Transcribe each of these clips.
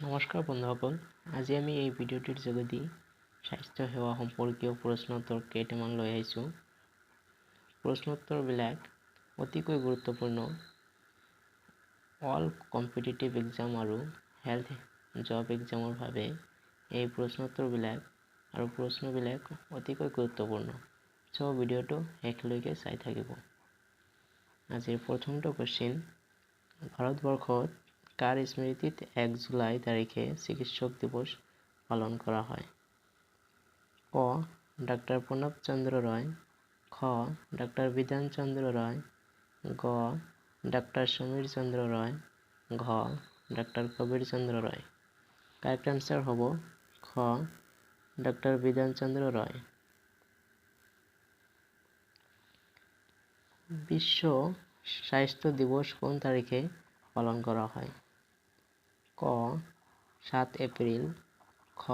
নমস্কাৰ বন্ধুসকল, আজি আমি এই ভিডিঅ'টিৰ যোগেদি স্বাস্থ্য সেৱা সম্পৰ্কীয় প্ৰশ্নোত্তৰ কেইটামান লৈ আহিছোঁ। প্ৰশ্নোত্তৰবিলাক অতিকৈ গুৰুত্বপূৰ্ণ। অল কম্পিটিটিভ এক্সাম আৰু হেল্থ জব এক্সামৰ বাবে এই প্ৰশ্নোত্তৰবিলাক আৰু প্ৰশ্নবিলাক অতিকৈ গুৰুত্বপূৰ্ণ। চ' ভিডিঅ'টো শেষলৈকে চাই থাকিব। আজিৰ প্ৰথমটো কোৱেশ্চন, ভাৰতবৰ্ষত কাৰ স্মৃতিত 1 জুলাই তাৰিখে চিকিৎসক দিৱস পালন কৰা হয়? ক. ডাক্তৰ প্ৰণৱ চন্দ্ৰ ৰয়, খ. ডাক্তৰ বিধান চন্দ্ৰ ৰয়, গ. ডাক্তৰ সমীৰ চন্দ্ৰ ৰয়, ঘ. ডাক্তৰ কবীৰ চন্দ্ৰ ৰয়। কাৰেক্ট আনসাৰ হ'ব খ. ডাক্তৰ বিধান চন্দ্ৰ ৰয়। বিশ্ব স্বাস্থ্য দিৱস কোন তাৰিখে পালন কৰা হয়? ক. 7 এপ্ৰিল, খ.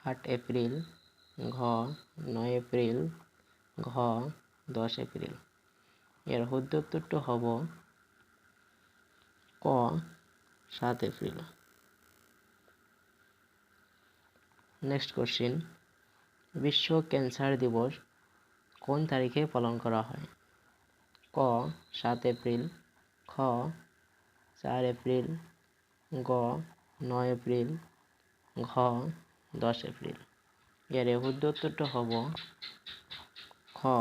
8 এপ্ৰিল, ঘ. 9 এপ্ৰিল, ঘ. 10 এপ্ৰিল। ইয়াৰ শুদ্ধ উত্তৰটো হ'ব ক. 7 এপ্ৰিল। নেক্সট কোৱেশ্চন, বিশ্ব কেন্সাৰ দিৱস কোন তাৰিখে পালন কৰা হয়? ক. 7 এপ্ৰিল, খ. 4 এপ্ৰিল, গ. 9 এপ্ৰিল, ঘ. 10 এপ্ৰিল। ইয়াৰে শুদ্ধ উত্তৰটো হ'ব খ.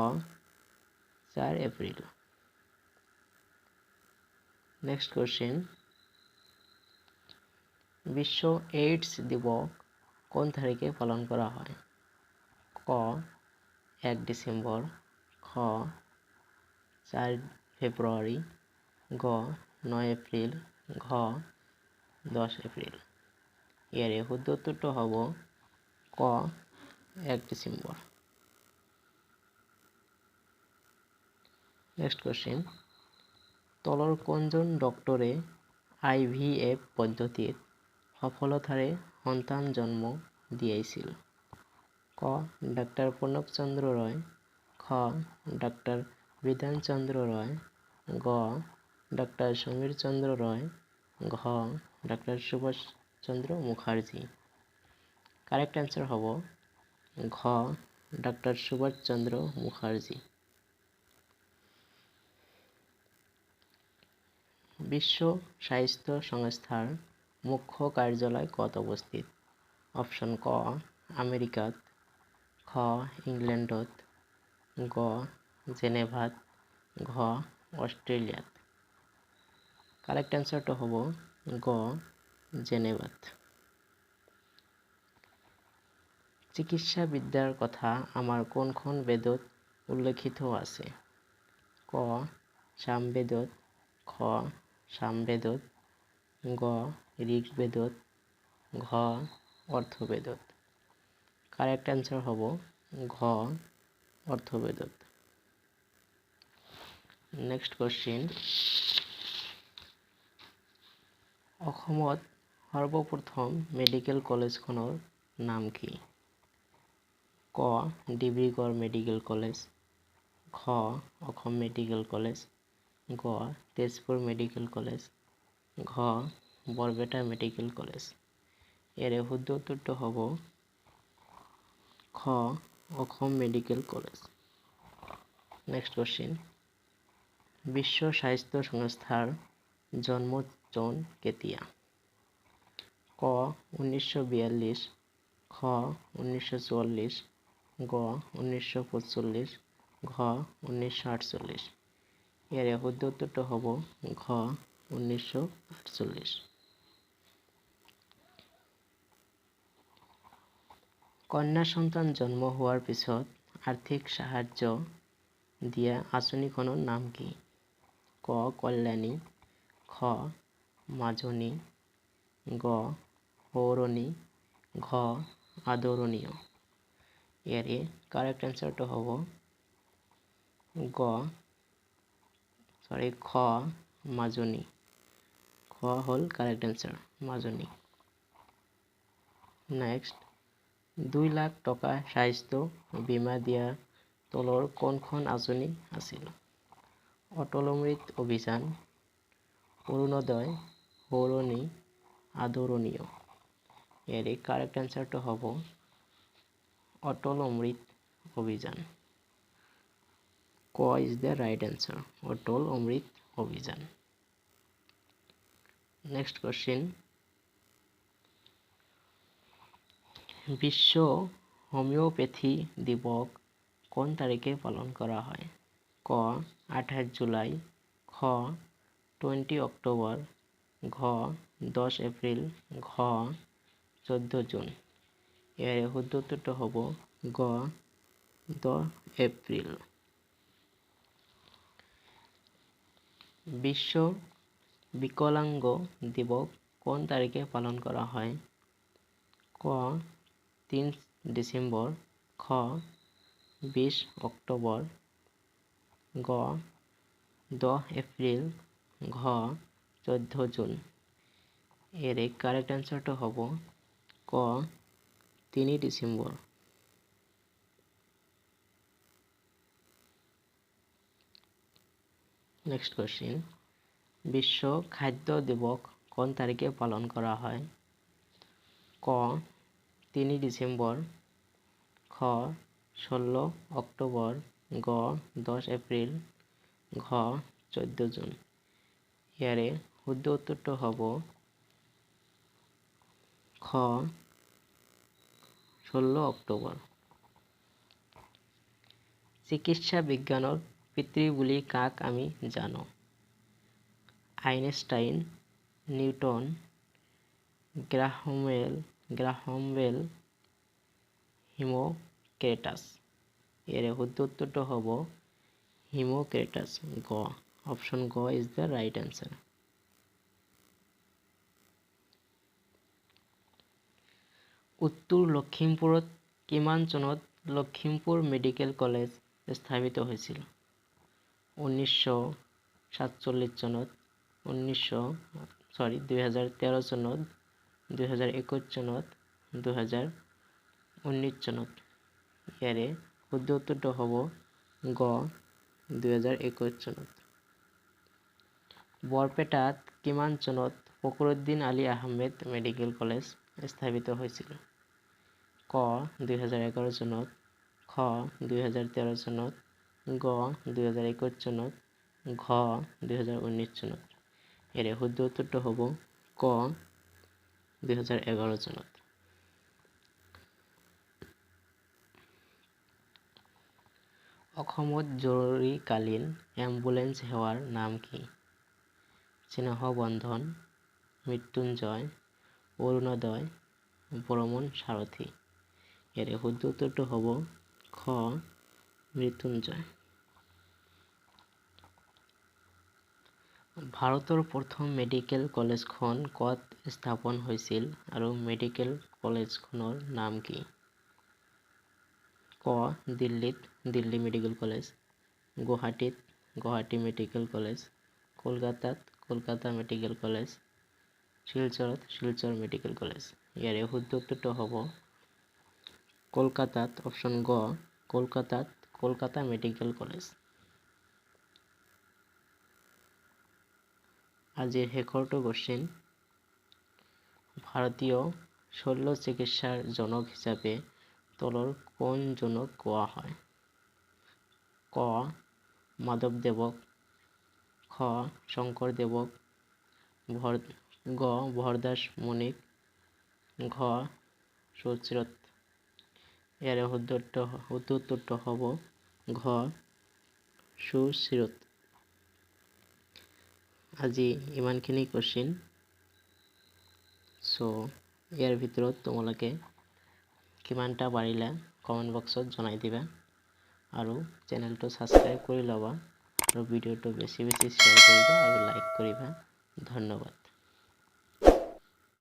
4 এপ্ৰিল। নেক্সট কোৱেশ্চন, বিশ্ব এইডছ দিৱস কোন তাৰিখে পালন কৰা হয়? ক. 1 ডিচেম্বৰ, খ. 4 ফেব্ৰুৱাৰী, গ. 9 এপ্ৰিল, ঘ. 10 এপ্ৰিল। ইয়াৰে শুদ্ধ উত্তৰটো হ'ব ক. 1 ডিচেম্বৰ। নেক্সট কোৱেশ্চন, তলৰ কোনজন ডক্টৰে IVF পদ্ধতিত সফলতাৰে সন্তান জন্ম দিয়াইছিল? ক. ডাক্তৰ প্ৰণৱ চন্দ্ৰ ৰয়, খ. ডাক্তৰ বিধান চন্দ্ৰ ৰয়, গ. ডাক্তৰ সমীৰ চন্দ্ৰ ৰয়, ঘ. ডাক্তৰ সুভাষ চন্দ্ৰ মুখাৰ্জী। কাৰেক্ট আনসাৰ হ'ব ঘ. ডাক্তৰ সুভাষ চন্দ্ৰ মুখাৰ্জী। বিশ্ব স্বাস্থ্য সংস্থাৰ মুখ্য কাৰ্যালয় ক'ত অৱস্থিত? অপশ্যন ক. আমেৰিকাত, খ. ইংলেণ্ডত, গ. জেনেভাত, ঘ. অষ্ট্ৰেলিয়াত। কাৰেক্ট আনসাৰটো হ'ব গ. জেনেভাত। চিকিৎসা বিদ্যাৰ কথা আমাৰ কোনখন বেদত উল্লেখিত আছে? ক. সামবেদত, খ. সামবেদত, গ. ঋগ্বেদত, ঘ. অৰ্থবেদত। কাৰেক্ট আনসাৰ হ'ব ঘ. অৰ্থবেদত। নেক্সট কোৱেশ্চন, অসমত সৰ্বপ্ৰথম মেডিকেল কলেজখনৰ নাম কি? ক. ডিব্ৰুগড় মেডিকেল কলেজ, খ. অসম মেডিকেল কলেজ, গ. তেজপুৰ মেডিকেল কলেজ, ঘ. Barpeta medical college. ইয়াৰে শুদ্ধ উত্তৰটো হ'ব খ. Assam medical college. Next question, বিশ্ব স্বাস্থ্য সংস্থাৰ জন্ম চন কেতিয়া? ক. 1942, খ. 1944, গ. 1945, ঘ. 1948। ইয়াৰে শুদ্ধ উত্তৰটো হ'ব ঘ. 1948। কন্যা সন্তান জন্ম হোৱাৰ পিছত আৰ্থিক সাহায্য দিয়া আঁচনিখনৰ নাম কি? ক. কল্যাণী, খ. মাজনী, গ. সৌৰণী, ঘ. আদৰণীয়। ইয়াৰে কাৰেক্ট আনসাৰটো হ'ব খ. মাজনী। খ হ'ল কাৰেক্ট আনসাৰ, মাজনী। নেক্সট, 2 লাখ টকা স্বাস্থ্য বীমা দিয়া তলৰ কোনখন আঁচনি আছিল? অটল অমৃত অভিযান, অৰুণোদয়, সৌৰণী, আদৰণীয়। ইয়াৰে কাৰেক্ট আনসাৰটো হ'ব অটল অমৃত অভিযান। ক is the right answer, Atal Amrit Abhiyan. Next question, Biswa homeopathy দিৱস কোন তাৰিখে পালন কৰা হয়? ক 28 জুলাই, খ 20 অক্টোবৰ, ঘ 10 এপ্ৰিল, ঘ 14 জুন। ইয়াৰে শুদ্ধ উত্তৰটো হ'ব গ 10 এপ্ৰিল। বিশ্ব বিকলাংগ দিৱস কোন তাৰিখে পালন কৰা হয়? ক 3 ডিচেম্বৰ, খ 20 অক্টোবৰ, গ 10 এপ্ৰিল, ঘ 14 জুন। ইয়াৰে কাৰেক্ট আনসাৰটো হ'ব ক 3 ডিচেম্বৰ। নেক্সট কোশ্চেন, বিশ্ব খাদ্য দিৱস কোন তাৰিখে পালন কৰা হয়? ক 3 ডিচেম্বৰ, খ 16 অক্টোবৰ, গ 10 এপ্ৰিল, ঘ 14 জুন। ইয়াৰে শুদ্ধ উত্তৰটো হ'ব খ 16 অক্টোবৰ। চিকিৎসা বিজ্ঞানৰ পিতৃ বুলি কাক আমি জানো? Einstein, Newton, Graham Bell, Hippocrates. ইয়াৰে শুদ্ধ উত্তৰটো হ'ব হিমোক্ৰেটাছ, গ। অপশ্যন গ ইজ দ্য ৰাইট আনসাৰ। উত্তৰ লখিমপুৰত কিমান চনত লখিমপুৰ মেডিকেল কলেজ স্থাপিত হৈছিল? 1947 চনত, 2013 চনত, 2021 চনত, 2019 চনত। ইয়াৰে শুদ্ধ উত্তৰটো হ'ব গ 2021 চনত। বৰপেটাত কিমান চনত ফখৰুদ্দিন আলি আহমেদ মেডিকেল কলেজ স্থাপিত হৈছিল? ক 2011 চনত, খ 2013 চনত, গ 2021 চনত, ঘ 2019 চনত। ইয়াৰে শুদ্ধ উত্তৰটো হ'ব ক 2011 চনত। অসমত জৰুৰীকালীন এম্বুলেন্স সেৱাৰ নাম কি? স্নেহবন্ধন, মৃত্যুঞ্জয়, অৰুণোদয়, ভ্ৰমণ সাৰথী। ইয়াৰে শুদ্ধ উত্তৰটো হ'ব খ মৃত্যুঞ্জয়। ভাৰতৰ প্ৰথম মেডিকেল কলেজখন ক'ত স্থাপন হৈছিল আৰু মেডিকেল কলেজখনৰ নাম কি? ক দিল্লীত দিল্লী মেডিকেল কলেজ, গুৱাহাটীত গুৱাহাটী মেডিকেল কলেজ, কলকাতাত কলকাতা মেডিকেল কলেজ, শিলচৰত শিলচৰ মেডিকেল কলেজ। ইয়াৰে শুদ্ধ উত্তৰটো হ'ব কলকাতাত, অপশ্যন গ কলকাতাত কলকাতা মেডিকেল কলেজ। আজিৰ শেষৰটো কোশ্চেন, ভাৰতীয় শল্য চিকিৎসাৰ জনক হিচাপে তলৰ কোনজনক কোৱা হয়? ক মাধৱদেৱক, খ শংকৰদেৱক, গ ভৰদাস মুনিক, ঘ সুশ্ৰুত। ইয়াৰে শুদ্ধ উত্তৰটো হ'ব ঘ সুশ্ৰুত। আজি ইমানখিনি কোশ্চেন। ইয়াৰ ভিতৰত তোমালোকে কিমানটা পাৰিলা কমেণ্ট বক্সত জনাই দিবা আৰু চেনেলটো ছাবস্ক্ৰাইব কৰি ল'বা আৰু ভিডিঅ'টো বেছি শ্বেয়াৰ কৰিবা আৰু লাইক কৰিবা। ধন্যবাদ।